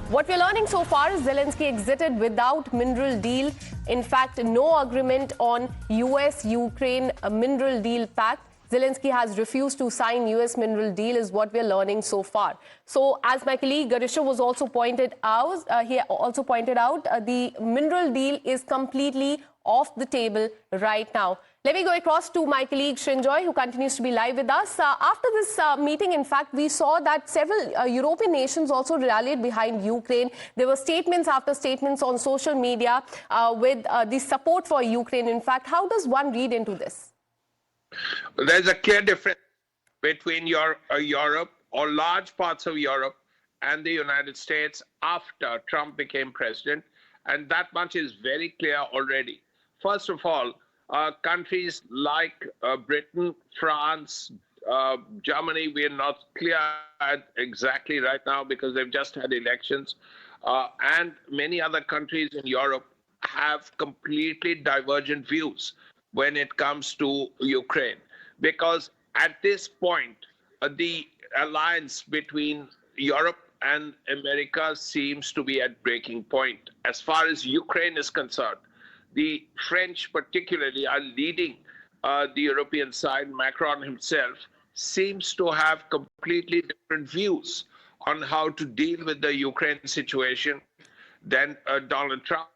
What we're learning so far is Zelensky exited without mineral deal. In fact, no agreement on US-Ukraine mineral deal pact. Zelensky has refused to sign US mineral deal is what we're learning so far. So as my colleague Garisha was also pointed out, the mineral deal is completely off the table right now. Let me go across to my colleague Srinjoy, who continues to be live with us. After this meeting, in fact, we saw that several European nations also rallied behind Ukraine. There were statements after statements on social media with the support for Ukraine. In fact, how does one read into this? There's a clear difference between Europe, or large parts of Europe, and the United States after Trump became president, and that much is very clear already. First of all, countries like Britain, France, Germany, we are not clear exactly right now because they've just had elections, and many other countries in Europe have completely divergent views when it comes to Ukraine. Because at this point, the alliance between Europe and America seems to be at breaking point. As far as Ukraine is concerned, the French particularly are leading the European side. Macron himself seems to have completely different views on how to deal with the Ukraine situation than Donald Trump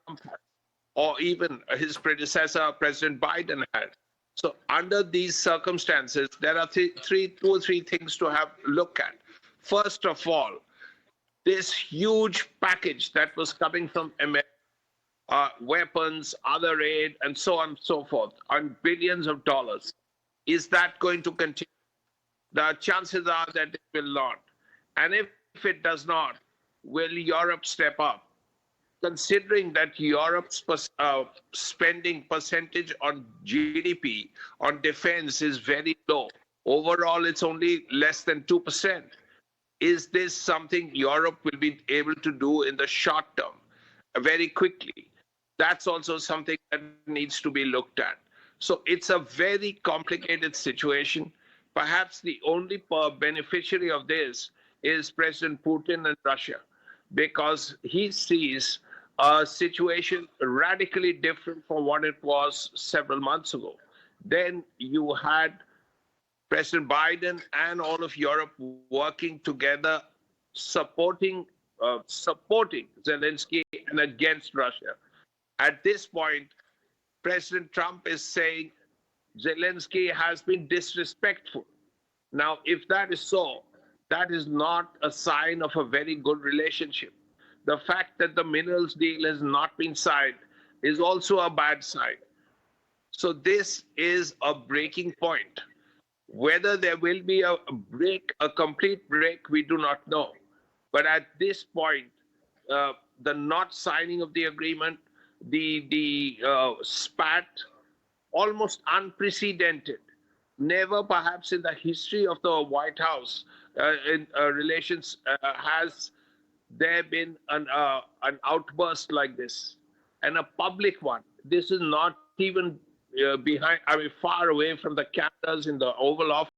or even his predecessor, President Biden, had. So under these circumstances, there are two or three things to have a look at. First of all, this huge package that was coming from America, weapons, other aid, and so on and so forth, on billions of dollars. Is that going to continue? The chances are that it will not. And if it does not, will Europe step up? Considering that Europe's spending percentage on GDP on defense is very low, overall it's only less than 2%. Is this something Europe will be able to do in the short term, very quickly? That's also something that needs to be looked at. So it's a very complicated situation. Perhaps the only beneficiary of this is President Putin and Russia, because he sees a situation radically different from what it was several months ago. Then you had President Biden and all of Europe working together, supporting Zelensky and against Russia. At this point, President Trump is saying Zelensky has been disrespectful. Now, if that is so, that is not a sign of a very good relationship. The fact that the minerals deal has not been signed is also a bad sign. So this is a breaking point. Whether there will be a complete break, we do not know. But at this point, the not signing of the agreement, the spat, almost unprecedented. Never perhaps in the history of the White House in relations has there been an outburst like this, and a public one. This is not even far away from the cameras in the Oval Office.